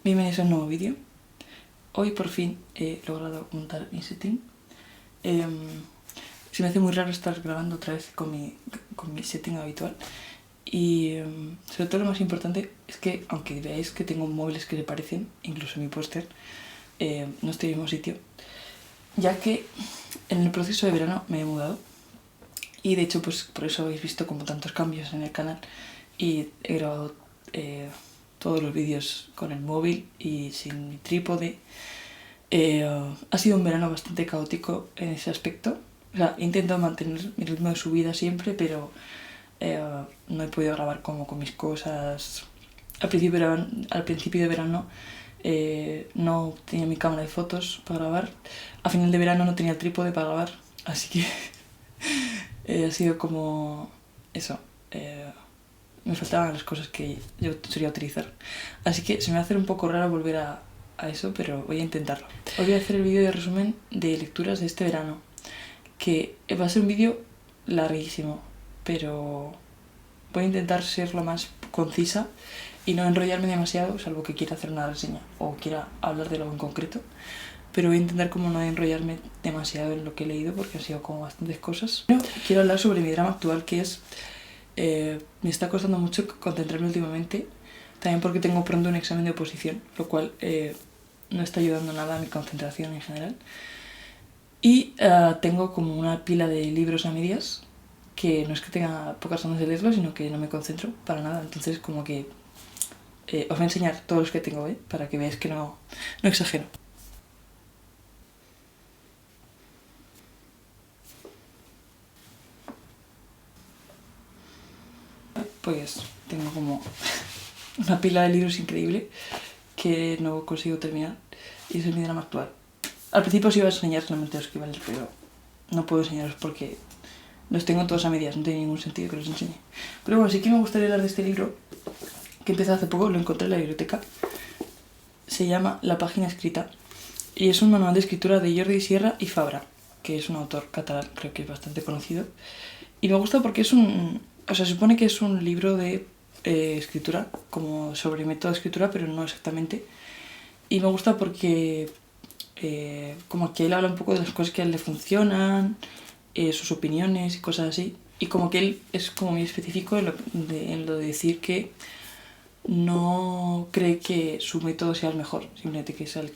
Bienvenidos a un nuevo vídeo. Hoy por fin he logrado montar mi setting. Se me hace muy raro estar grabando otra vez con mi setting habitual. Y sobre todo lo más importante es que, aunque veáis que tengo móviles que se parecen, incluso mi póster, no estoy en el mismo sitio, ya que en el proceso de verano me he mudado. Y de hecho, pues por eso habéis visto como tantos cambios en el canal. Y he grabado todos los vídeos con el móvil y sin mi trípode. Ha sido un verano bastante caótico en ese aspecto. O sea, he intentado mantener mi ritmo de subida siempre, pero no he podido grabar como con mis cosas. Al principio de verano no tenía mi cámara de fotos para grabar. A final de verano no tenía el trípode para grabar, así que ha sido como eso. Me faltaban las cosas que yo solía utilizar. Así que se me va a hacer un poco raro volver a eso, pero voy a intentarlo. Hoy voy a hacer el vídeo de resumen de lecturas de este verano, que va a ser un vídeo larguísimo, pero voy a intentar ser lo más concisa y no enrollarme demasiado, salvo que quiera hacer una reseña o quiera hablar de algo en concreto. Pero voy a intentar como no enrollarme demasiado en lo que he leído, porque han sido como bastantes cosas. Pero quiero hablar sobre mi drama actual, que es... me está costando mucho concentrarme últimamente, también porque tengo pronto un examen de oposición, lo cual no está ayudando nada a mi concentración en general. Y tengo como una pila de libros a medias, que no es que tenga pocas ganas de leerlos, sino que no me concentro para nada. Entonces como que os voy a enseñar todos los que tengo, para que veáis que no exagero. Pues tengo como una pila de libros increíble que no consigo terminar, y ese es mi drama actual. Al principio os iba a enseñar solamente los que iba a leer, pero no puedo enseñaros porque los tengo todos a medias, no tiene ningún sentido que los enseñe. Pero bueno, sí que me gustaría hablar de este libro que empecé hace poco, lo encontré en la biblioteca. Se llama La página escrita y es un manual de escritura de Jordi Sierra y Fabra, que es un autor catalán, creo que es bastante conocido. Y me gusta porque es o sea, se supone que es un libro de escritura, como sobre método de escritura, pero no exactamente. Y me gusta porque como que él habla un poco de las cosas que a él le funcionan, sus opiniones y cosas así. Y como que él es como muy específico en lo de decir que no cree que su método sea el mejor, simplemente que es el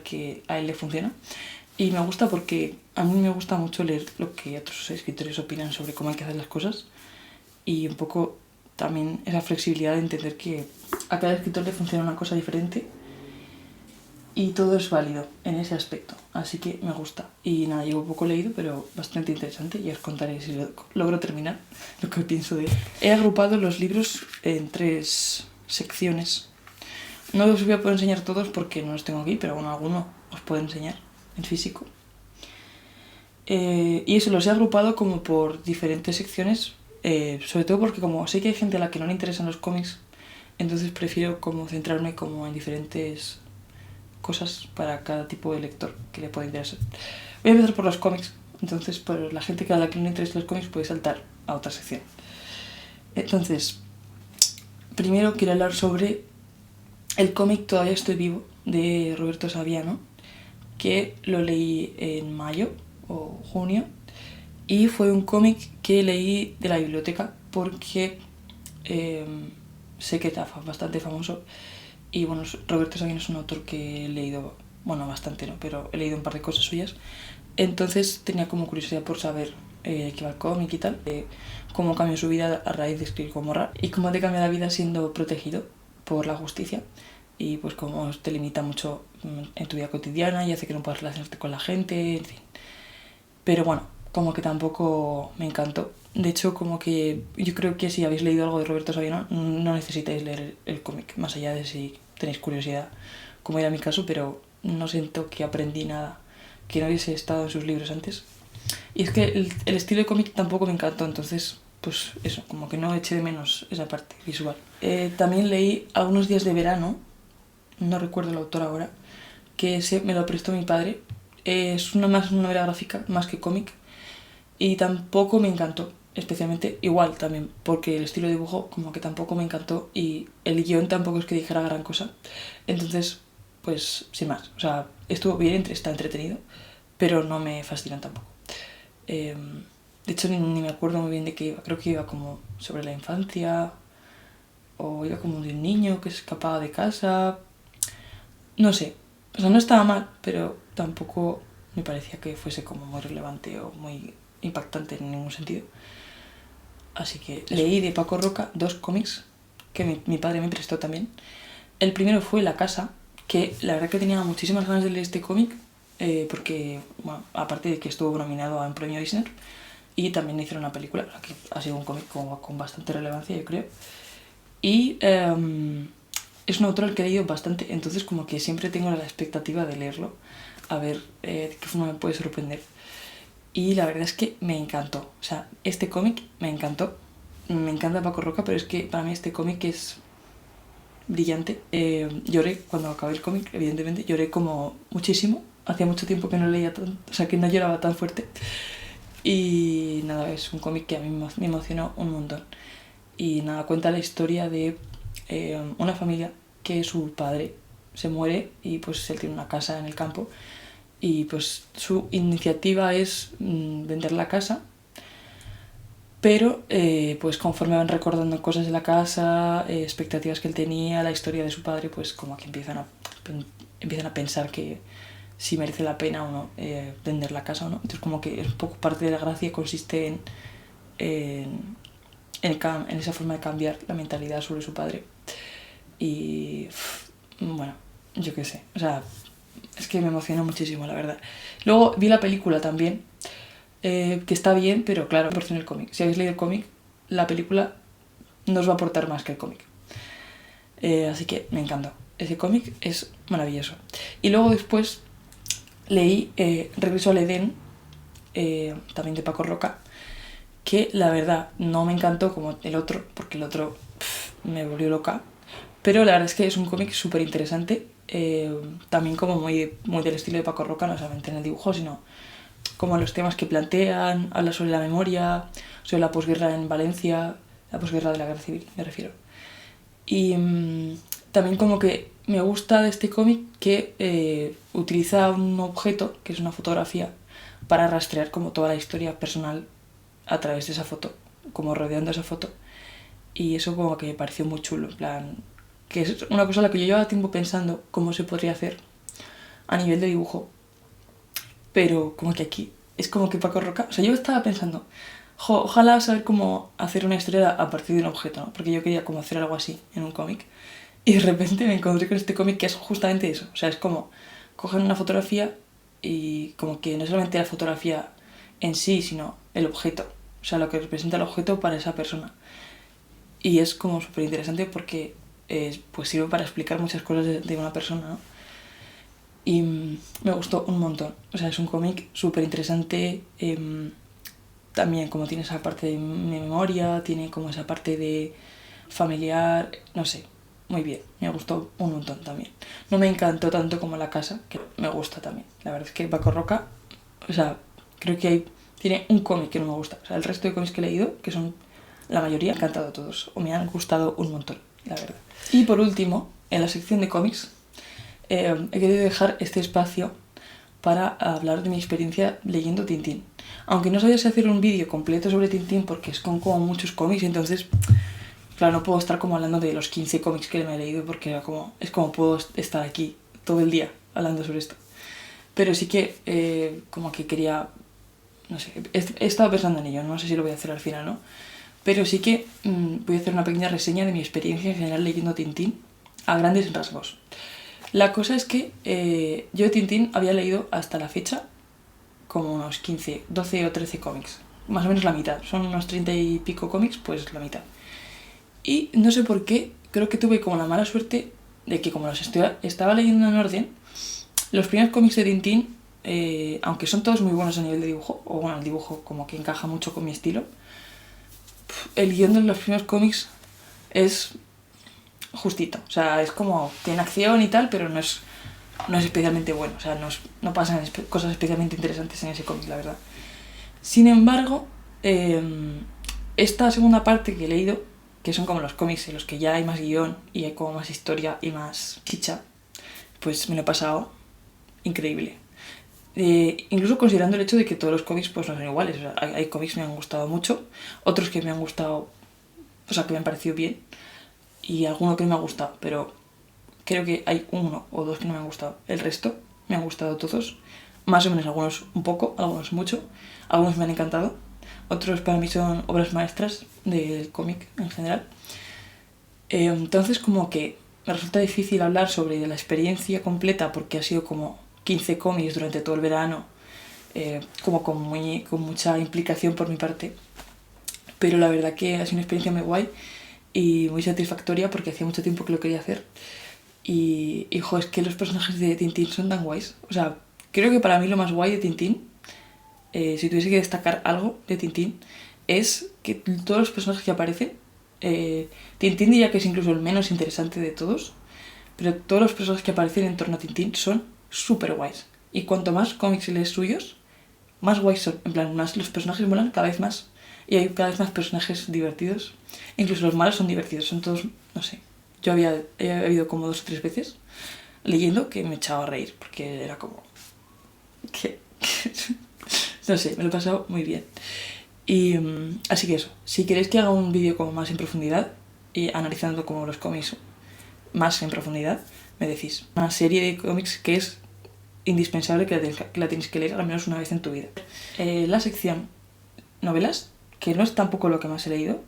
que a él le funciona. Y me gusta porque a mí me gusta mucho leer lo que otros escritores opinan sobre cómo hay que hacer las cosas, y un poco también esa flexibilidad de entender que a cada escritor le funciona una cosa diferente y todo es válido en ese aspecto. Así que me gusta. Y nada, llevo poco leído, pero bastante interesante, y os contaré si logro terminar lo que pienso de él. He agrupado los libros en 3 secciones. No os voy a poder enseñar todos porque no los tengo aquí, pero bueno, alguno os puedo enseñar en físico. Y eso, los he agrupado como por diferentes secciones, sobre todo porque como sé que hay gente a la que no le interesan los cómics, entonces prefiero como centrarme como en diferentes cosas para cada tipo de lector que le pueda interesar. Voy a empezar por los cómics, entonces por la gente a la que no le interesan los cómics puede saltar a otra sección. Entonces, primero quiero hablar sobre el cómic Todavía estoy vivo, de Roberto Saviano, que lo leí en mayo o junio, y fue un cómic que leí de la biblioteca porque sé que está bastante famoso. Y bueno, Roberto Saviano es un autor que he leído, bueno, bastante no, pero he leído un par de cosas suyas. Entonces tenía como curiosidad por saber qué va el cómic y tal, cómo cambió su vida a raíz de escribir Gomorra, y cómo te cambia la vida siendo protegido por la justicia, y pues cómo te limita mucho en tu vida cotidiana y hace que no puedas relacionarte con la gente, en fin. Pero bueno, como que tampoco me encantó. De hecho, como que yo creo que si habéis leído algo de Roberto Saviano no necesitáis leer el cómic, más allá de si tenéis curiosidad, como era mi caso, pero no siento que aprendí nada que no hubiese estado en sus libros antes. Y es que el estilo de cómic tampoco me encantó, entonces pues eso, como que no eché de menos esa parte visual. También leí Algunos días de verano, no recuerdo el autor ahora, que me lo prestó mi padre. Es una novela gráfica más que cómic, y tampoco me encantó. especialmente, igual también, porque el estilo de dibujo como que tampoco me encantó y el guión tampoco es que dijera gran cosa. Entonces, pues, sin más. O sea, estuvo bien, está entretenido, pero no me fascinó tampoco. De hecho, ni me acuerdo muy bien de qué iba. Creo que iba como sobre la infancia, o iba como de un niño que se escapaba de casa. No sé. O sea, no estaba mal, pero tampoco me parecía que fuese como muy relevante o muy impactante en ningún sentido. Así que leí de Paco Roca 2 cómics que mi padre me prestó también. El primero fue La Casa, que la verdad que tenía muchísimas ganas de leer este cómic, porque, bueno, aparte de que estuvo nominado a un premio Eisner, y también hicieron una película, que ha sido un cómic con bastante relevancia, yo creo. Y es un autor al que he leído bastante, entonces como que siempre tengo la expectativa de leerlo, a ver de qué forma me puede sorprender. Y la verdad es que me encantó. O sea, este cómic me encantó. Me encanta Paco Roca, pero es que para mí este cómic es brillante. Lloré cuando acabé el cómic, evidentemente. Lloré como muchísimo. Hacía mucho tiempo que no leía tanto, o sea, que no lloraba tan fuerte. Y nada, es un cómic que a mí me emocionó un montón. Y nada, cuenta la historia de una familia que su padre se muere y pues él tiene una casa en el campo. Y pues su iniciativa es vender la casa, pero pues conforme van recordando cosas de la casa, expectativas que él tenía, la historia de su padre, pues como que empiezan a pensar que si merece la pena o no vender la casa o no. Entonces como que es un poco parte de la gracia, consiste en esa forma de cambiar la mentalidad sobre su padre. Y bueno, yo qué sé, o sea, es que me emocionó muchísimo, la verdad. Luego vi la película también, que está bien, pero claro, por el cómic. Si habéis leído el cómic, la película no os va a aportar más que el cómic. Así que me encantó. Ese cómic es maravilloso. Y luego después leí Regreso al Edén, también de Paco Roca, que la verdad no me encantó como el otro, porque el otro me volvió loca. Pero la verdad es que es un cómic súper interesante, también como muy del estilo de Paco Roca, no solamente en el dibujo, sino como los temas que plantean, habla sobre la memoria, sobre la posguerra en Valencia, la posguerra de la guerra civil, me refiero. Y también como que me gusta de este cómic que utiliza un objeto, que es una fotografía, para rastrear como toda la historia personal a través de esa foto, como rodeando esa foto. Y eso como que me pareció muy chulo, en plan, que es una cosa a la que yo llevaba tiempo pensando cómo se podría hacer a nivel de dibujo, pero como que aquí es como que Paco Roca, o sea, yo estaba pensando, ojalá saber cómo hacer una historia a partir de un objeto, ¿no? Porque yo quería como hacer algo así en un cómic, y de repente me encontré con este cómic que es justamente eso, o sea, es como coger una fotografía y como que no solamente la fotografía en sí, sino el objeto, o sea, lo que representa el objeto para esa persona. Y es como súper interesante porque pues sirve para explicar muchas cosas de una persona, ¿no? Y me gustó un montón. O sea, es un cómic súper interesante. También como tiene esa parte de memoria, tiene como esa parte de familiar, no sé, muy bien. Me gustó un montón también. No me encantó tanto como La Casa, que me gusta también. La verdad es que Paco Roca, o sea, creo que tiene un cómic que no me gusta. O sea, el resto de cómics que he leído, que son la mayoría, me han encantado todos, o me han gustado un montón, la verdad. Y por último, en la sección de cómics, he querido dejar este espacio para hablar de mi experiencia leyendo Tintín. Aunque no sabía si hacer un vídeo completo sobre Tintín porque es como muchos cómics, entonces, claro, no puedo estar como hablando de los 15 cómics que me he leído porque es como puedo estar aquí todo el día hablando sobre esto. Pero sí que como que quería, no sé, he estado pensando en ello, no sé si lo voy a hacer al final, ¿no? Pero sí que voy a hacer una pequeña reseña de mi experiencia en general leyendo Tintín a grandes rasgos. La cosa es que yo de Tintín había leído hasta la fecha como unos 15, 12 o 13 cómics. Más o menos la mitad. Son unos 30 y pico cómics, pues la mitad. Y no sé por qué, creo que tuve como la mala suerte de que como los estaba leyendo en orden, los primeros cómics de Tintín, aunque son todos muy buenos a nivel de dibujo, o bueno, el dibujo como que encaja mucho con mi estilo, el guión de los primeros cómics es justito, o sea, es como, tiene acción y tal, pero no es especialmente bueno, o sea, no pasan cosas especialmente interesantes en ese cómic, la verdad. Sin embargo, esta segunda parte que he leído, que son como los cómics en los que ya hay más guión y hay como más historia y más chicha, pues me lo he pasado increíble. Incluso considerando el hecho de que todos los cómics pues no son iguales. O sea, hay cómics que me han gustado mucho, otros que me han gustado, o sea, que me han parecido bien, y alguno que no me ha gustado, pero creo que hay uno o dos que no me han gustado. El resto me han gustado todos, más o menos, algunos un poco, algunos mucho, algunos me han encantado, otros para mí son obras maestras del cómic en general. Entonces como que me resulta difícil hablar sobre la experiencia completa porque ha sido como 15 cómics durante todo el verano, como con mucha implicación por mi parte, pero la verdad que ha sido una experiencia muy guay y muy satisfactoria porque hacía mucho tiempo que lo quería hacer. Y es que los personajes de Tintín son tan guays. O sea, creo que para mí lo más guay de Tintín, si tuviese que destacar algo de Tintín, es que todos los personajes que aparecen, Tintín diría que es incluso el menos interesante de todos, pero todos los personajes que aparecen en torno a Tintín son súper guays. Y cuanto más cómics lees suyos, más guays son. En plan, más los personajes molan cada vez más. Y hay cada vez más personajes divertidos. Incluso los malos son divertidos, son todos, no sé. Yo había ido como 2 o 3 veces leyendo que me echaba a reír, porque era como... ¿Qué? No sé, me lo he pasado muy bien. Y así que eso, si queréis que haga un vídeo como más en profundidad, y analizando como los cómics más en profundidad, me decís. Una serie de cómics que es indispensable que la tenéis que leer al menos una vez en tu vida. La sección novelas, que no es tampoco lo que más he leído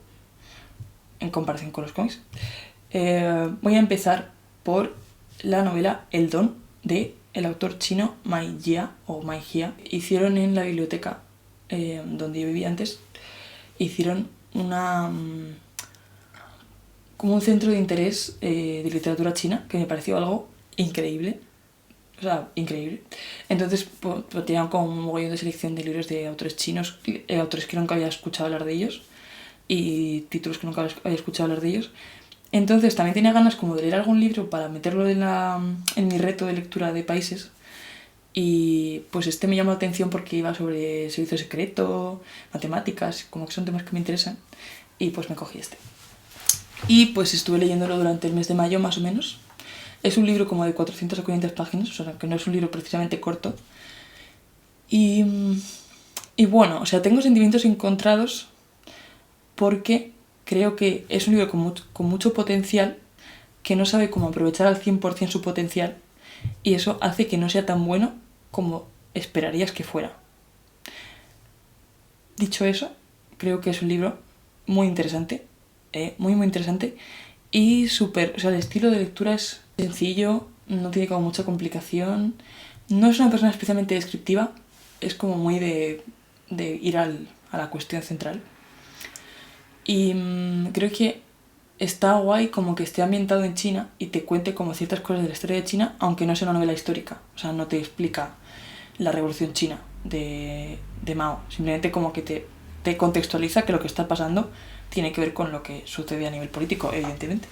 en comparación con los cómics. Voy a empezar por la novela El Don de el autor chino Mai Jia o Mai Jia. Hicieron en la biblioteca donde yo vivía antes, hicieron como un centro de interés de literatura china que me pareció algo increíble. O sea, increíble. Entonces tenían como un mogollón de selección de libros de autores chinos, autores que nunca había escuchado hablar de ellos y títulos que nunca había escuchado hablar de ellos. Entonces también tenía ganas como de leer algún libro para meterlo en mi reto de lectura de países. Y pues este me llamó la atención porque iba sobre servicio secreto, matemáticas, como que son temas que me interesan. Y pues me cogí este. Y pues estuve leyéndolo durante el mes de mayo más o menos. Es un libro como de 400 o 500 páginas, o sea que no es un libro precisamente corto. Y bueno, o sea, tengo sentimientos encontrados porque creo que es un libro con mucho potencial, que no sabe cómo aprovechar al 100% su potencial, y eso hace que no sea tan bueno como esperarías que fuera. Dicho eso, creo que es un libro muy interesante, muy interesante, y súper, o sea, el estilo de lectura es sencillo, no tiene como mucha complicación, no es una persona especialmente descriptiva, es como muy de ir a la cuestión central. Y creo que está guay como que esté ambientado en China y te cuente como ciertas cosas de la historia de China, aunque no sea una novela histórica. O sea, no te explica la revolución china de Mao. Simplemente como que te contextualiza que lo que está pasando tiene que ver con lo que sucede a nivel político, evidentemente.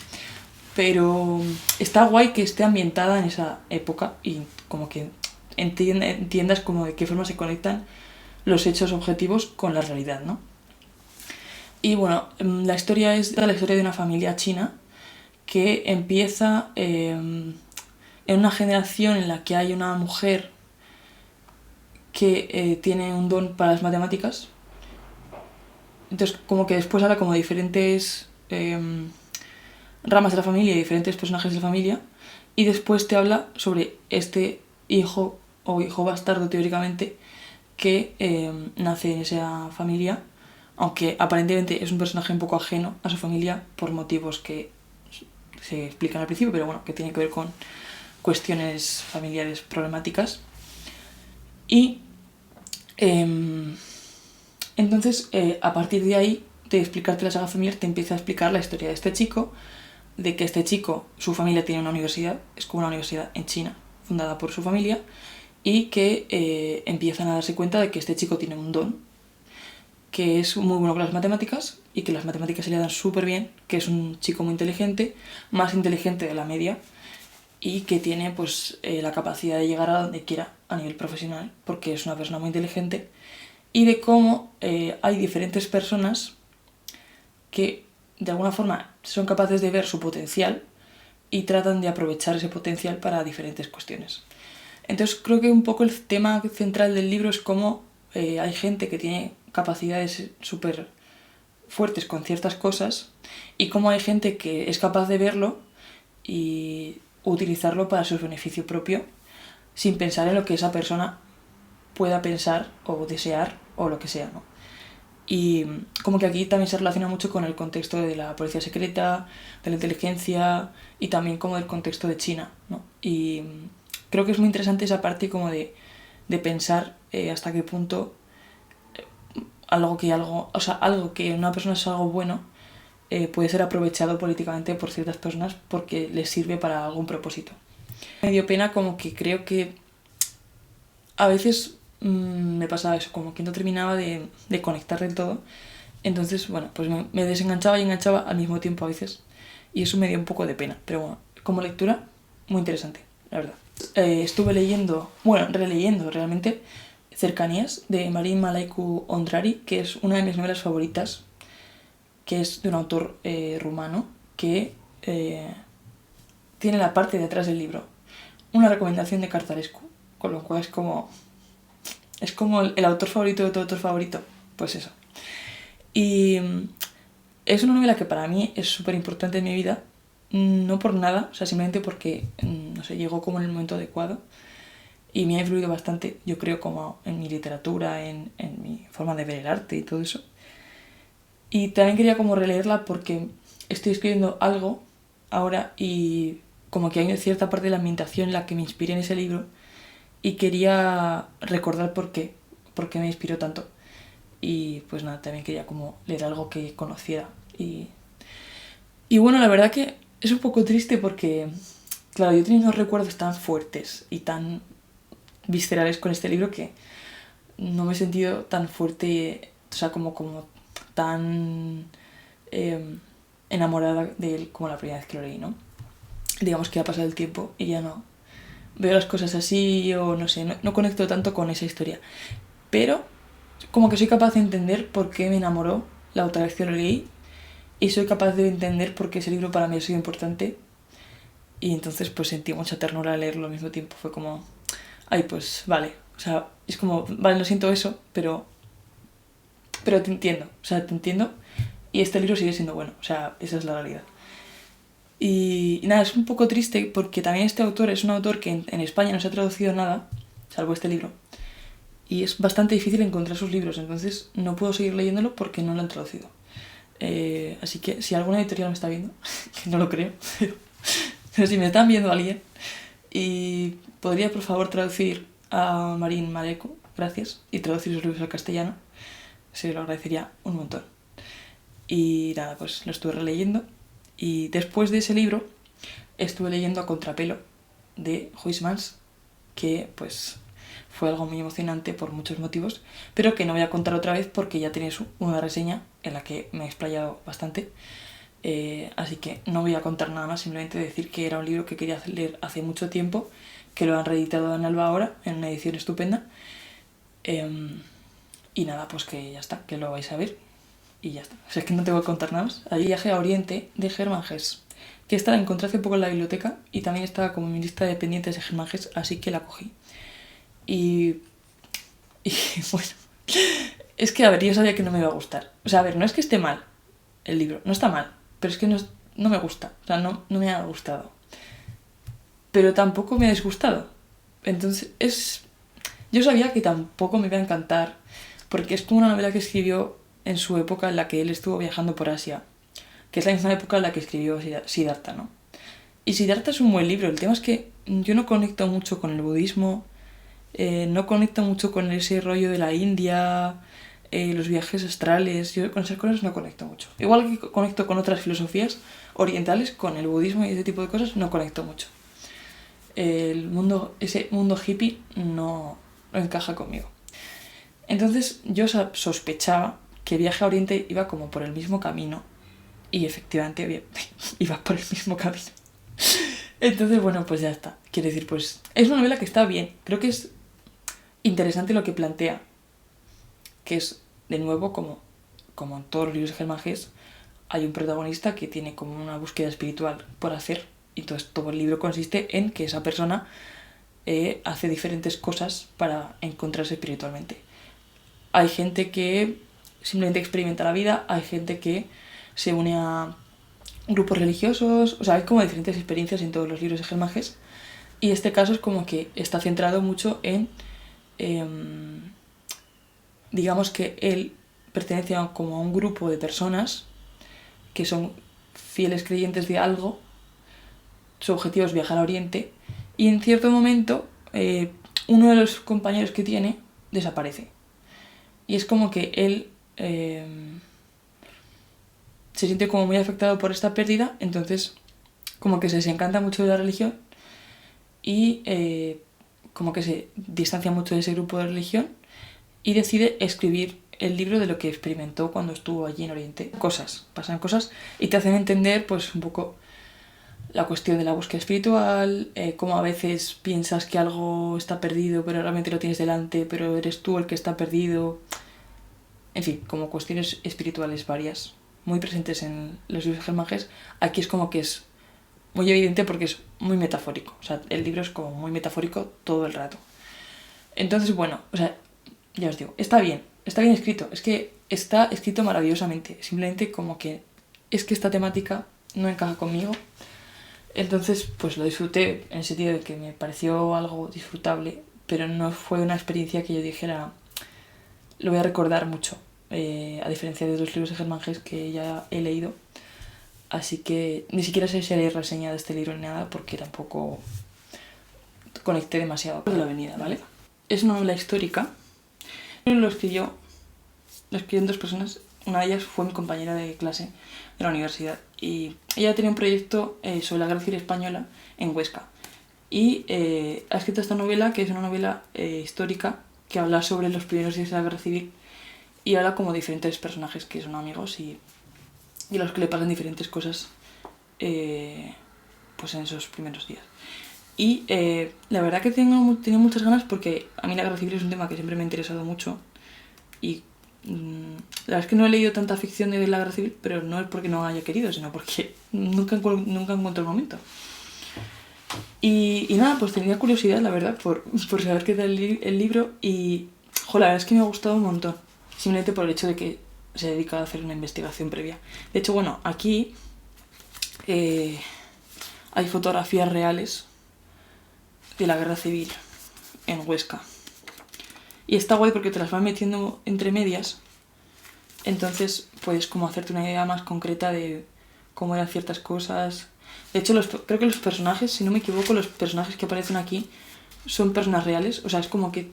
Pero está guay que esté ambientada en esa época y como que entiendas como de qué forma se conectan los hechos objetivos con la realidad, ¿no? Y bueno, la historia es la historia de una familia china que empieza en una generación en la que hay una mujer que tiene un don para las matemáticas. Entonces como que después habla como de diferentes ramas de la familia y diferentes personajes de la familia, y después te habla sobre este hijo o hijo bastardo teóricamente que nace en esa familia, aunque aparentemente es un personaje un poco ajeno a su familia por motivos que se explican al principio, pero bueno, que tiene que ver con cuestiones familiares problemáticas. Y entonces a partir de ahí, de explicarte la saga familiar, te empieza a explicar la historia de este chico, de que este chico, su familia tiene una universidad, es como una universidad en China, fundada por su familia, y que empiezan a darse cuenta de que este chico tiene un don, que es muy bueno con las matemáticas y que las matemáticas se le dan súper bien, que es un chico muy inteligente, más inteligente de la media, y que tiene pues la capacidad de llegar a donde quiera a nivel profesional, porque es una persona muy inteligente, y de cómo hay diferentes personas que de alguna forma son capaces de ver su potencial y tratan de aprovechar ese potencial para diferentes cuestiones. Entonces creo que un poco el tema central del libro es cómo hay gente que tiene capacidades súper fuertes con ciertas cosas y cómo hay gente que es capaz de verlo y utilizarlo para su beneficio propio sin pensar en lo que esa persona pueda pensar o desear o lo que sea, ¿no? Y como que aquí también se relaciona mucho con el contexto de la policía secreta, de la inteligencia y también como del contexto de China, ¿no? Y creo que es muy interesante esa parte como de pensar hasta qué punto algo que una persona es algo bueno puede ser aprovechado políticamente por ciertas personas porque les sirve para algún propósito. Me dio pena como que creo que a veces me pasaba eso, como que no terminaba de conectar del todo. Entonces, bueno, pues me desenganchaba y enganchaba al mismo tiempo a veces. Y eso me dio un poco de pena. Pero bueno, como lectura, muy interesante, la verdad. Estuve releyendo realmente Cercanías de Marin Malaiku Ondrari, que es una de mis novelas favoritas, que es de un autor rumano que tiene la parte de atrás del libro una recomendación de Cartarescu, con lo cual es como el autor favorito de tu autor favorito, pues eso. Y es una novela que para mí es súper importante en mi vida, no por nada, o sea, simplemente porque, no sé, llegó como en el momento adecuado y me ha influido bastante, yo creo, como en mi literatura, en mi forma de ver el arte y todo eso. Y también quería como releerla porque estoy escribiendo algo ahora y como que hay cierta parte de la ambientación en la que me inspiré en ese libro y quería recordar por qué me inspiró tanto. Y pues nada, también quería como leer algo que conociera. Y bueno, la verdad que es un poco triste porque, claro, yo he tenido unos recuerdos tan fuertes y tan viscerales con este libro que no me he sentido tan fuerte, o sea, como tan enamorada de él como la primera vez que lo leí, ¿no? Digamos que ha pasado el tiempo y ya no veo las cosas así o no sé, no conecto tanto con esa historia. Pero como que soy capaz de entender por qué me enamoró la otra vez que lo leí y soy capaz de entender por qué ese libro para mí ha sido importante y entonces pues sentí mucha ternura al leerlo al mismo tiempo. Fue como, ay, pues vale, o sea, es como, vale, no siento eso, pero te entiendo, o sea, te entiendo y este libro sigue siendo bueno, o sea, esa es la realidad. Y nada, es un poco triste porque también este autor es un autor que en España no se ha traducido nada, salvo este libro, y es bastante difícil encontrar sus libros, entonces no puedo seguir leyéndolo porque no lo han traducido. Así que si alguna editorial me está viendo, que no lo creo, pero si me están viendo alguien, y podría por favor traducir a Marin Malaiku, gracias, y traducir sus libros al castellano, se lo agradecería un montón. Y nada, pues lo estuve releyendo. Y después de ese libro estuve leyendo A Contrapelo de Huysmans, que pues fue algo muy emocionante por muchos motivos, pero que no voy a contar otra vez porque ya tenéis una reseña en la que me he explayado bastante. Así que no voy a contar nada más, simplemente decir que era un libro que quería leer hace mucho tiempo, que lo han reeditado en Alba ahora, en una edición estupenda. Y nada, pues que ya está, que lo vais a ver. Y ya está. O sea, es que no te voy a contar nada más. Hay Viaje a Oriente de Germán Hesse, que esta la encontré hace poco en la biblioteca y también estaba como en mi lista de pendientes de Germán Hesse, así que la cogí. Y bueno, es que a ver, yo sabía que no me iba a gustar. O sea, a ver, no es que esté mal el libro, no está mal, pero es que no me gusta, o sea, no me ha gustado. Pero tampoco me ha disgustado. Entonces, yo sabía que tampoco me iba a encantar, porque es como una novela que escribió en su época en la que él estuvo viajando por Asia, que es la misma época en la que escribió Siddhartha, ¿no? Y Siddhartha es un buen libro, el tema es que yo no conecto mucho con el budismo, no conecto mucho con ese rollo de la India, los viajes astrales, yo con esas cosas no conecto mucho. Igual que conecto con otras filosofías orientales, con el budismo y ese tipo de cosas no conecto mucho. Ese mundo hippie no encaja conmigo. Entonces yo sospechaba que Viaje a Oriente iba como por el mismo camino y efectivamente iba por el mismo camino. Entonces, bueno, pues ya está. Quiero decir, pues es una novela que está bien. Creo que es interesante lo que plantea, que es, de nuevo, como en todos los libros de Germán Hesse, hay un protagonista que tiene como una búsqueda espiritual por hacer, y entonces todo el libro consiste en que esa persona hace diferentes cosas para encontrarse espiritualmente. Hay gente que simplemente experimenta la vida, hay gente que se une a grupos religiosos, o sea, hay como diferentes experiencias en todos los libros de Hermann Hesse, y este caso es como que está centrado mucho en, digamos que él pertenece como a un grupo de personas que son fieles creyentes de algo, su objetivo es viajar a Oriente, y en cierto momento uno de los compañeros que tiene desaparece. Y es como que él se siente como muy afectado por esta pérdida, entonces como que se desencanta mucho de la religión y como que se distancia mucho de ese grupo de religión y decide escribir el libro de lo que experimentó cuando estuvo allí en Oriente. Pasan cosas y te hacen entender pues un poco la cuestión de la búsqueda espiritual, cómo a veces piensas que algo está perdido pero realmente lo tienes delante, pero eres tú el que está perdido. En fin, como cuestiones espirituales varias, muy presentes en los libros de Hermann Hesse. Aquí es como que es muy evidente porque es muy metafórico. O sea, el libro es como muy metafórico todo el rato. Entonces, bueno, o sea, ya os digo, está bien escrito. Es que está escrito maravillosamente. Simplemente como que es que esta temática no encaja conmigo. Entonces, pues lo disfruté en el sentido de que me pareció algo disfrutable, pero no fue una experiencia que yo dijera, lo voy a recordar mucho, a diferencia de otros libros de Hermann Hesse que ya he leído. Así que ni siquiera sé si haré reseña de este libro ni nada, porque tampoco conecté demasiado con la avenida, ¿vale? Es una novela histórica. Lo escribieron dos personas. Una de ellas fue mi compañera de clase de la universidad. Y ella tenía un proyecto sobre la guerra civil española en Huesca. Y ha escrito esta novela, que es una novela histórica, que habla sobre los primeros días de la guerra civil. Y habla como diferentes personajes que son amigos y a los que le pasan diferentes cosas pues en esos primeros días. Y la verdad que tenía muchas ganas porque a mí la guerra civil es un tema que siempre me ha interesado mucho y la verdad es que no he leído tanta ficción de la guerra civil, pero no es porque no haya querido, sino porque nunca encuentro el momento. Y nada, pues tenía curiosidad, la verdad, por saber qué tal el libro y la verdad es que me ha gustado un montón, simplemente por el hecho de que se ha dedicado a hacer una investigación previa. De hecho, bueno, aquí hay fotografías reales de la guerra civil en Huesca. Y está guay porque te las van metiendo entre medias, entonces puedes como hacerte una idea más concreta de cómo eran ciertas cosas. De hecho, creo que los personajes, si no me equivoco, los personajes que aparecen aquí son personas reales. O sea, es como que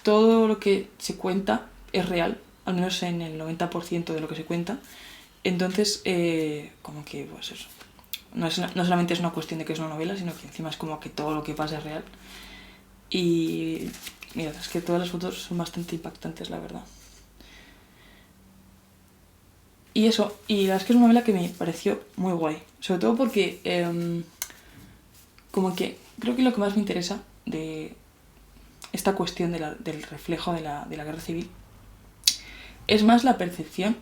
todo lo que se cuenta es real, al menos en el 90% de lo que se cuenta. Entonces, como que, pues eso, no solamente es una cuestión de que es una novela, sino que encima es como que todo lo que pasa es real. Y mira, es que todas las fotos son bastante impactantes, la verdad. Y eso, y la verdad es que es una novela que me pareció muy guay. Sobre todo porque, como que creo que lo que más me interesa de esta cuestión del reflejo de la guerra civil es más la percepción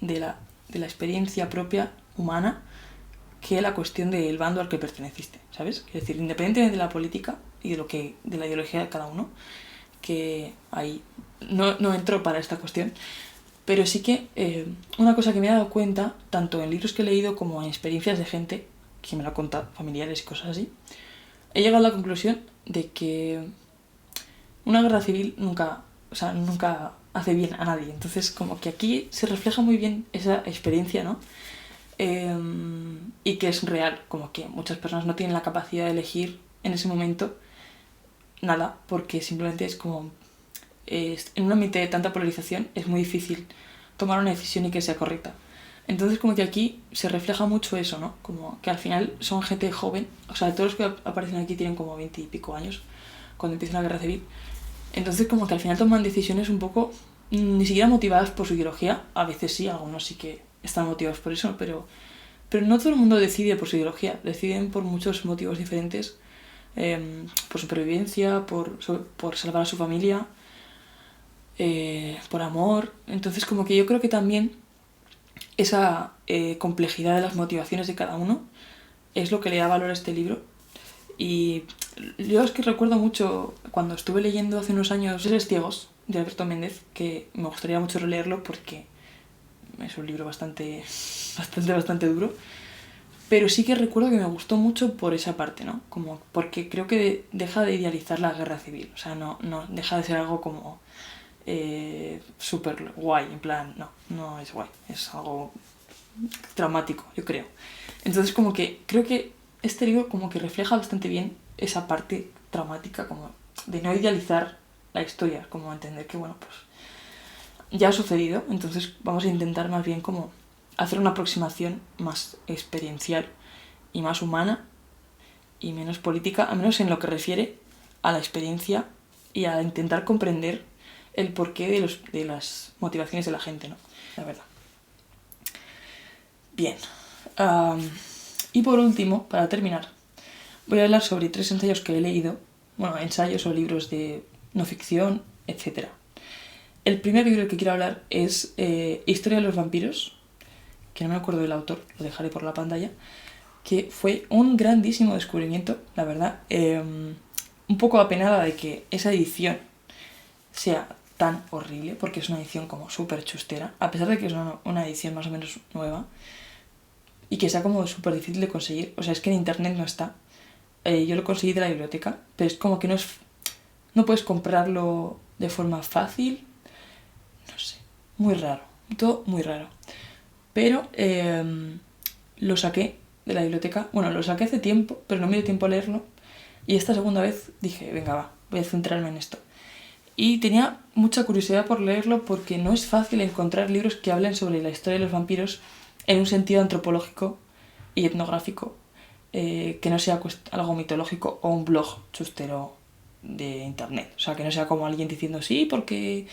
de la experiencia propia humana que la cuestión del bando al que perteneciste, ¿sabes? Es decir, independientemente de la política y de la ideología de cada uno, que ahí no entro para esta cuestión, pero sí que una cosa que me he dado cuenta, tanto en libros que he leído como en experiencias de gente que me lo ha contado, familiares y cosas así, he llegado a la conclusión de que una guerra civil nunca hace bien a nadie. Entonces, como que aquí se refleja muy bien esa experiencia, ¿no? Y que es real, como que muchas personas no tienen la capacidad de elegir en ese momento nada, porque simplemente es como en un ambiente de tanta polarización es muy difícil tomar una decisión y que sea correcta. Entonces como que aquí se refleja mucho eso, ¿no? Como que al final son gente joven, o sea, todos los que aparecen aquí tienen como 20 y pico años cuando empieza la guerra civil. Entonces como que al final toman decisiones un poco ni siquiera motivadas por su ideología, a veces sí, algunos sí que están motivados por eso, pero no todo el mundo decide por su ideología, deciden por muchos motivos diferentes, por supervivencia, por salvar a su familia, por amor. Entonces como que yo creo que también esa complejidad de las motivaciones de cada uno es lo que le da valor a este libro. Y yo es que recuerdo mucho cuando estuve leyendo hace unos años Seres ciegos de Alberto Méndez, que me gustaría mucho releerlo porque es un libro bastante duro, pero sí que recuerdo que me gustó mucho por esa parte, ¿no? Como porque creo que deja de idealizar la guerra civil, o sea, no deja de ser algo como súper guay, en plan, no es guay, es algo traumático, yo creo. Entonces como que creo que este libro como que refleja bastante bien esa parte traumática, como de no idealizar la historia, como entender que, bueno, pues ya ha sucedido, entonces vamos a intentar más bien como hacer una aproximación más experiencial y más humana y menos política, al menos en lo que refiere a la experiencia y a intentar comprender el porqué de las motivaciones de la gente, ¿no? La verdad. Bien. Y por último, para terminar, voy a hablar sobre 3 ensayos que he leído, bueno, ensayos o libros de no ficción, etc. El primer libro del que quiero hablar es Historia de los vampiros, que no me acuerdo del autor, lo dejaré por la pantalla, que fue un grandísimo descubrimiento, la verdad. Un poco apenada de que esa edición sea tan horrible, porque es una edición como súper chustera, a pesar de que es una edición más o menos nueva, y que sea como súper difícil de conseguir. O sea, es que en internet no está. Yo lo conseguí de la biblioteca, pero es como que no puedes comprarlo de forma fácil. No sé, muy raro, todo muy raro. Pero lo saqué de la biblioteca. Bueno, lo saqué hace tiempo, pero no me dio tiempo a leerlo. Y esta segunda vez dije, venga, va, voy a centrarme en esto. Y tenía mucha curiosidad por leerlo porque no es fácil encontrar libros que hablen sobre la historia de los vampiros en un sentido antropológico y etnográfico, que no sea algo mitológico o un blog chustero de internet. O sea, que no sea como alguien diciendo, sí, porque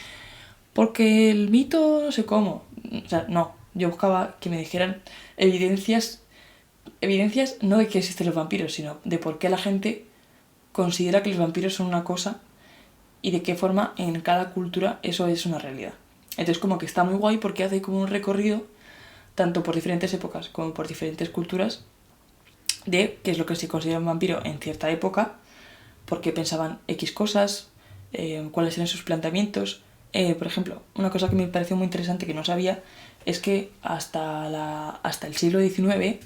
el mito no sé cómo. O sea, no. Yo buscaba que me dijeran evidencias no de que existen los vampiros, sino de por qué la gente considera que los vampiros son una cosa y de qué forma en cada cultura eso es una realidad. Entonces como que está muy guay porque hace como un recorrido tanto por diferentes épocas como por diferentes culturas de qué es lo que se considera un vampiro en cierta época, por qué pensaban X cosas, cuáles eran sus planteamientos. Por ejemplo, una cosa que me pareció muy interesante que no sabía es que hasta el siglo XIX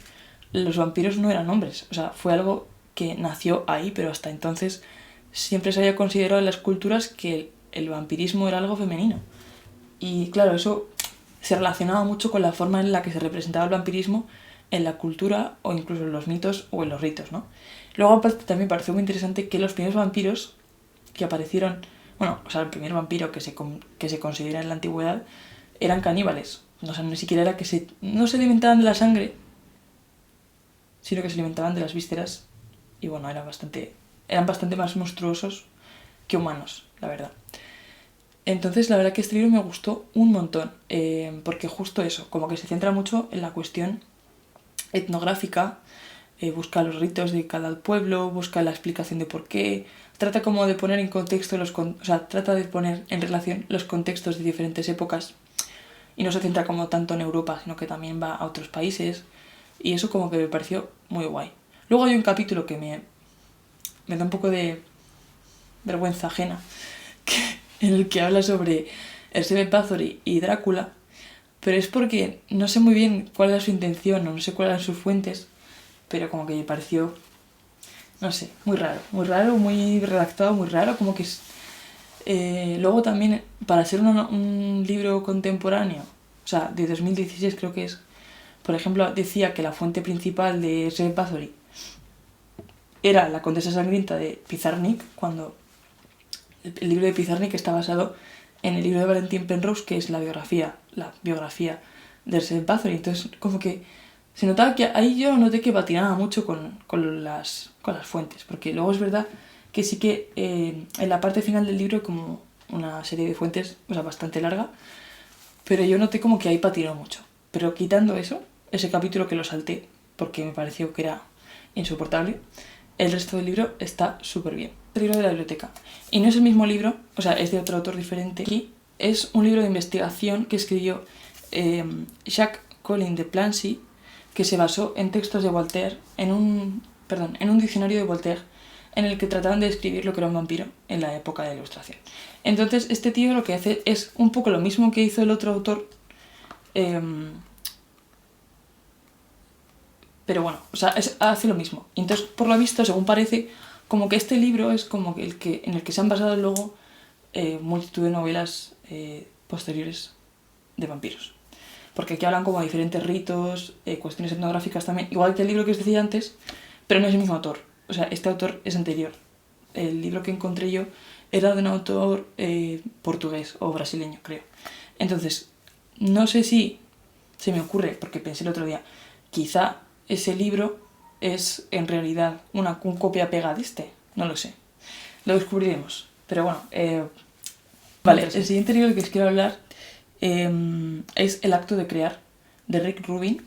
los vampiros no eran hombres. O sea, fue algo que nació ahí, pero hasta entonces siempre se había considerado en las culturas que el vampirismo era algo femenino. Y claro, eso se relacionaba mucho con la forma en la que se representaba el vampirismo en la cultura o incluso en los mitos o en los ritos, ¿no? Luego también me pareció muy interesante que los primeros vampiros que aparecieron, bueno, o sea, el primer vampiro que se considera en la antigüedad eran caníbales. O sea, ni siquiera era que no se alimentaban de la sangre, sino que se alimentaban de las vísceras y bueno, eran bastante más monstruosos que humanos, la verdad. Entonces, la verdad que este libro me gustó un montón, porque justo eso, como que se centra mucho en la cuestión etnográfica, busca los ritos de cada pueblo, busca la explicación de por qué, trata como de poner en contexto trata de poner en relación los contextos de diferentes épocas y no se centra como tanto en Europa, sino que también va a otros países y eso como que me pareció muy guay. Luego hay un capítulo que me da un poco de vergüenza ajena, en el que habla sobre Elizabeth Bathory y Drácula, pero es porque no sé muy bien cuál era su intención, no sé cuáles eran sus fuentes, pero como que me pareció, no sé, muy raro, muy redactado, muy raro, como que es... luego también, para ser un libro contemporáneo, o sea, de 2016 creo que es, por ejemplo, decía que la fuente principal de Elizabeth Bathory era La Condesa Sangrienta de Pizarnik, cuando el libro de Pizarnik está basado en el libro de Valentín Penrose, que es la biografía de Elizabeth Bathory. Entonces, como que se notaba que ahí yo noté que patinaba mucho con las fuentes, porque luego es verdad que sí que en la parte final del libro hay como una serie de fuentes, o sea, bastante larga, pero yo noté como que ahí patinó mucho. Pero quitando eso, ese capítulo que lo salté, porque me pareció que era insoportable, el resto del libro está súper bien. El libro de la biblioteca. Y no es el mismo libro, o sea, es de otro autor diferente. Aquí es un libro de investigación que escribió Jacques Colin de Plancy, que se basó en textos de Voltaire, en un diccionario de Voltaire, en el que trataban de describir lo que era un vampiro en la época de la Ilustración. Entonces, este tío lo que hace es un poco lo mismo que hizo el otro autor, pero bueno, o sea, hace lo mismo. Y entonces, por lo visto, según parece, como que este libro es como en el que se han basado luego multitud de novelas posteriores de vampiros. Porque aquí hablan como de diferentes ritos, cuestiones etnográficas también, igual que el libro que os decía antes, pero no es el mismo autor. O sea, este autor es anterior. El libro que encontré yo era de un autor portugués o brasileño, creo. Entonces, no sé si se me ocurre, porque pensé el otro día, quizá ese libro es en realidad una copia-pega de este. No lo sé. Lo descubriremos. Pero bueno, vale, el siguiente libro del que os quiero hablar es El acto de crear, de Rick Rubin,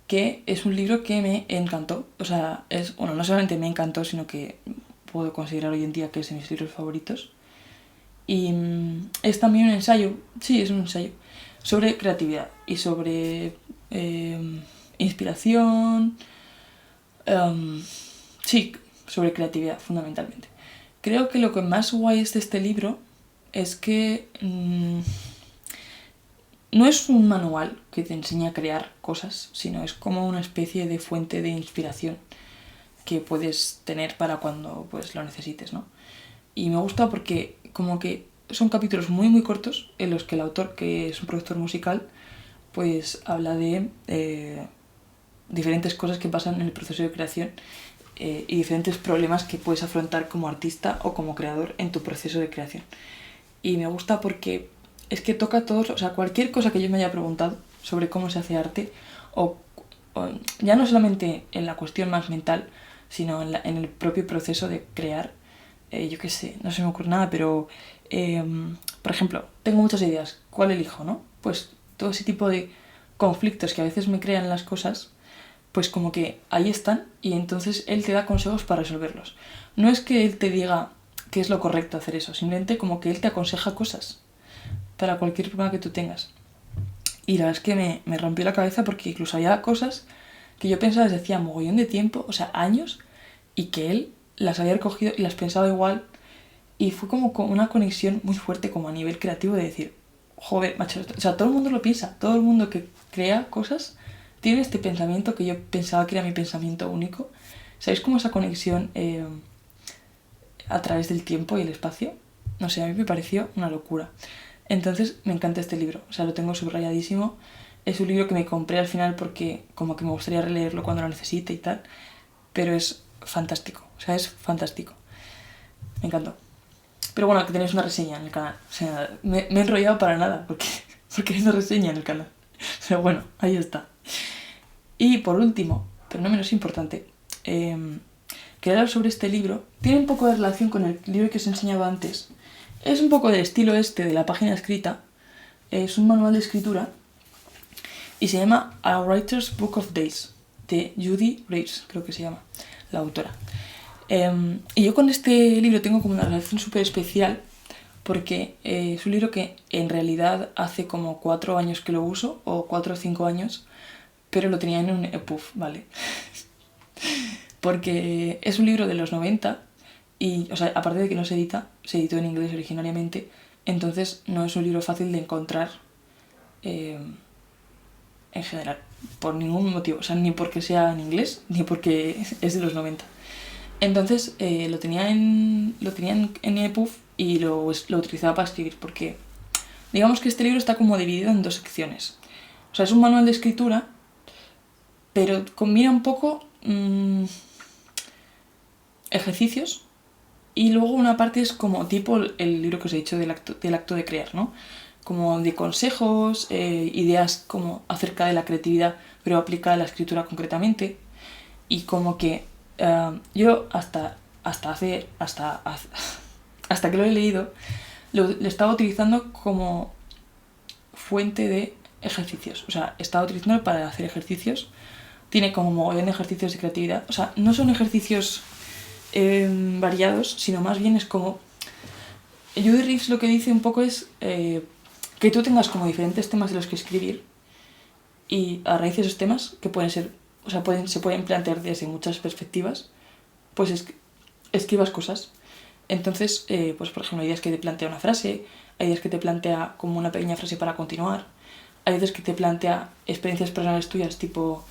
que es un libro que me encantó. O sea, no solamente me encantó, sino que puedo considerar hoy en día que es de mis libros favoritos. Y es también un ensayo, sí, es un ensayo, sobre creatividad y sobre inspiración, sí, sobre creatividad fundamentalmente. Creo que lo que más guay es de este libro es que no es un manual que te enseña a crear cosas, sino es como una especie de fuente de inspiración que puedes tener para cuando pues lo necesites, ¿no? Y me gusta porque como que son capítulos muy muy cortos en los que el autor, que es un productor musical, pues habla de diferentes cosas que pasan en el proceso de creación y diferentes problemas que puedes afrontar como artista o como creador en tu proceso de creación. Y me gusta porque es que toca todos, o sea, cualquier cosa que yo me haya preguntado sobre cómo se hace arte, o ya no solamente en la cuestión más mental, sino en el propio proceso de crear. Yo qué sé, no se me ocurre nada, pero por ejemplo, tengo muchas ideas, ¿cuál elijo, no? Pues todo ese tipo de conflictos que a veces me crean las cosas, pues como que ahí están y entonces él te da consejos para resolverlos. No es que él te diga que es lo correcto hacer eso, simplemente como que él te aconseja cosas para cualquier problema que tú tengas. Y la verdad es que me rompió la cabeza porque incluso había cosas que yo pensaba desde hacía mogollón de tiempo, o sea, años, y que él las había recogido y las pensaba igual. Y fue como una conexión muy fuerte como a nivel creativo de decir, joder, macho, o sea, todo el mundo lo piensa, todo el mundo que crea cosas tiene este pensamiento que yo pensaba que era mi pensamiento único. ¿Sabéis cómo esa conexión a través del tiempo y el espacio? No sé, a mí me pareció una locura. Entonces me encanta este libro, o sea, lo tengo subrayadísimo. Es un libro que me compré al final porque como que me gustaría releerlo cuando lo necesite y tal, pero es fantástico, o sea, es fantástico. Me encantó. Pero bueno, que tenéis una reseña en el canal. O sea, me he enrollado para nada, porque hay una reseña en el canal. Pero bueno, ahí está. Y por último, pero no menos importante, quería hablar sobre este libro. Tiene un poco de relación con el libro que os enseñaba antes. Es un poco del estilo este de la página escrita. Es un manual de escritura y se llama A Writer's Book of Days, de Judy Reeves, creo que se llama, la autora. Y yo con este libro tengo como una relación súper especial porque es un libro que en realidad hace como 4 años que lo uso, o 4 o 5 años, pero lo tenía en un EPUB, ¿vale? Porque es un libro de los 90 y, o sea, aparte de que no se edita, se editó en inglés originariamente, entonces no es un libro fácil de encontrar en general, por ningún motivo, o sea, ni porque sea en inglés, ni porque es de los 90. Entonces lo tenía en EPUB y lo utilizaba para escribir porque digamos que este libro está como dividido en 2 secciones. O sea, es un manual de escritura, pero combina un poco ejercicios y luego una parte es como tipo el libro que os he dicho del acto de crear, ¿no? Como de consejos, ideas como acerca de la creatividad, pero aplicada a la escritura concretamente. Y como que yo hasta que lo he leído, lo estaba utilizando como fuente de ejercicios. O sea, estaba utilizándolo para hacer ejercicios. Tiene como mogollón de ejercicios de creatividad. O sea, no son ejercicios variados, sino más bien es como... Judy Reeves lo que dice un poco es que tú tengas como diferentes temas de los que escribir y a raíz de esos temas, que pueden ser, o sea, se pueden plantear desde muchas perspectivas, pues escribas cosas. Entonces, pues por ejemplo, hay días que te plantea una frase, hay días que te plantea como una pequeña frase para continuar, hay veces que te plantea experiencias personales tuyas, tipo,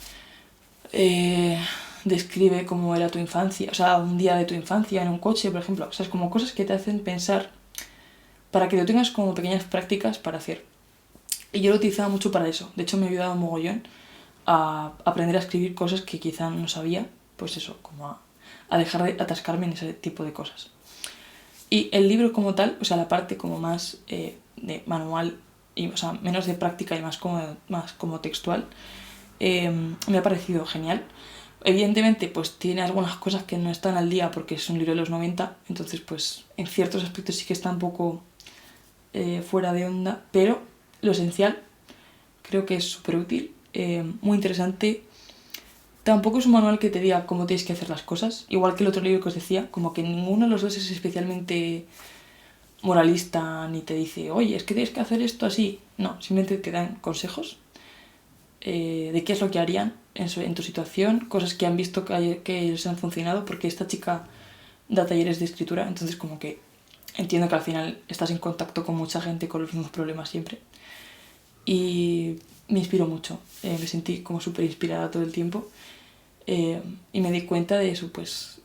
describe cómo era tu infancia, o sea, un día de tu infancia en un coche, por ejemplo. O sea, es como cosas que te hacen pensar para que lo tengas como pequeñas prácticas para hacer. Y yo lo utilizaba mucho para eso. De hecho, me ha ayudado un mogollón a aprender a escribir cosas que quizá no sabía, pues eso, como a dejar de atascarme en ese tipo de cosas. Y el libro como tal, o sea, la parte como más de manual, y, o sea, menos de práctica y más como textual, me ha parecido genial. Evidentemente, pues tiene algunas cosas que no están al día porque es un libro de los 90, entonces pues en ciertos aspectos sí que está un poco fuera de onda, pero lo esencial creo que es súper útil, muy interesante. Tampoco es un manual que te diga cómo tienes que hacer las cosas, igual que el otro libro que os decía, como que ninguno de los dos es especialmente moralista ni te dice, oye, es que tienes que hacer esto así. No, simplemente te dan consejos de qué es lo que harían en tu situación, cosas que han visto que les han funcionado, porque esta chica da talleres de escritura, entonces como que entiendo que al final estás en contacto con mucha gente con los mismos problemas siempre. Y me inspiró mucho, me sentí como súper inspirada todo el tiempo y me di cuenta de eso, pues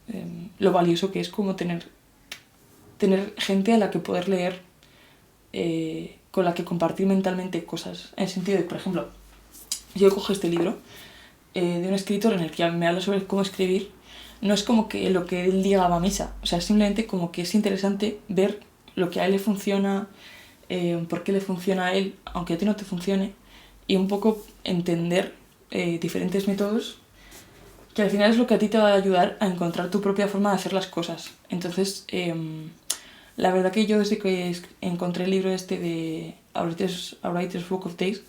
lo valioso que es como tener gente a la que poder leer, con la que compartir mentalmente cosas, en el sentido de, por ejemplo, yo cojo este libro de un escritor en el que me habla sobre cómo escribir, no es como que lo que él diga va a misa, o sea, simplemente como que es interesante ver lo que a él le funciona, por qué le funciona a él, aunque a ti no te funcione, y un poco entender diferentes métodos, que al final es lo que a ti te va a ayudar a encontrar tu propia forma de hacer las cosas. Entonces, la verdad que yo desde que encontré el libro este de A Writer's Book of Days,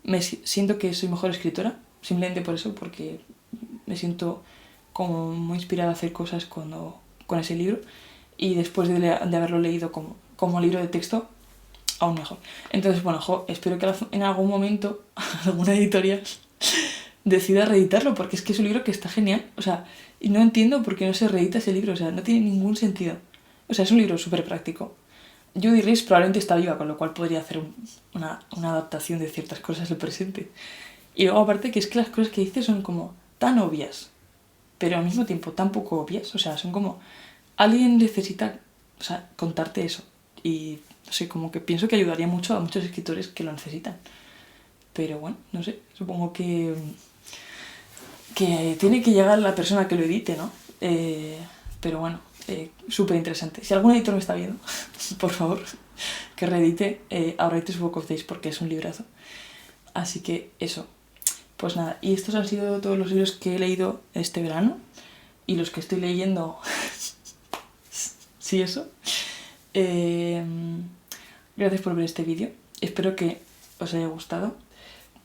me siento que soy mejor escritora, simplemente por eso, porque me siento como muy inspirada a hacer cosas con ese libro, y después de haberlo leído como libro de texto, aún mejor. Entonces, bueno, espero que en algún momento alguna editorial decida reeditarlo, porque es que es un libro que está genial, o sea, y no entiendo por qué no se reedita ese libro, o sea, no tiene ningún sentido. O sea, es un libro súper práctico. Judy Rees probablemente está viva, con lo cual podría hacer una adaptación de ciertas cosas del presente. Y luego aparte que es que las cosas que dice son como tan obvias, pero al mismo tiempo tan poco obvias, o sea, son como alguien necesita, o sea, contarte eso. Y no sé, como que pienso que ayudaría mucho a muchos escritores que lo necesitan. Pero bueno, no sé, supongo que tiene que llegar la persona que lo edite, ¿no? Pero bueno, súper interesante. Si algún editor me está viendo, por favor, que reedite A Writer's Book of Days, porque es un librazo. Así que eso. Pues nada, y estos han sido todos los libros que he leído este verano y los que estoy leyendo. Sí, eso. Gracias por ver este vídeo. Espero que os haya gustado.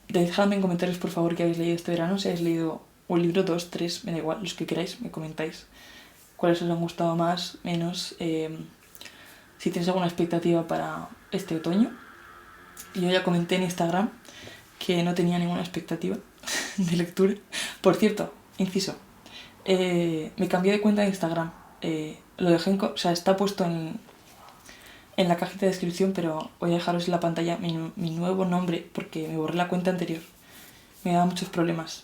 Dejadme en comentarios, por favor, qué habéis leído este verano. Si habéis leído un libro, 2, 3, me da igual, los que queráis, me comentáis cuáles os han gustado más, menos, si tenéis alguna expectativa para este otoño. Yo ya comenté en Instagram que no tenía ninguna expectativa de lectura. Por cierto, inciso, me cambié de cuenta de Instagram. Lo dejé o sea, está puesto en la cajita de descripción, pero voy a dejaros en la pantalla mi nuevo nombre porque me borré la cuenta anterior. Me da muchos problemas.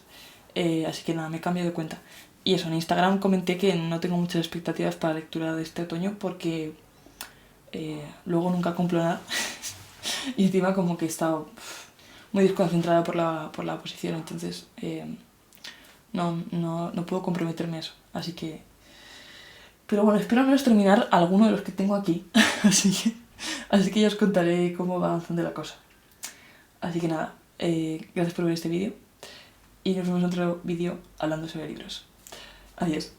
Así que nada, me cambio de cuenta. Y eso, en Instagram comenté que no tengo muchas expectativas para la lectura de este otoño porque luego nunca cumplo nada. Y encima como que he estado muy desconcentrada por la oposición, entonces no puedo comprometerme a eso. Así que... Pero bueno, espero al menos terminar alguno de los que tengo aquí. Así que ya os contaré cómo va avanzando la cosa. Así que nada, gracias por ver este vídeo. Y nos vemos en otro vídeo hablando sobre libros. Adiós.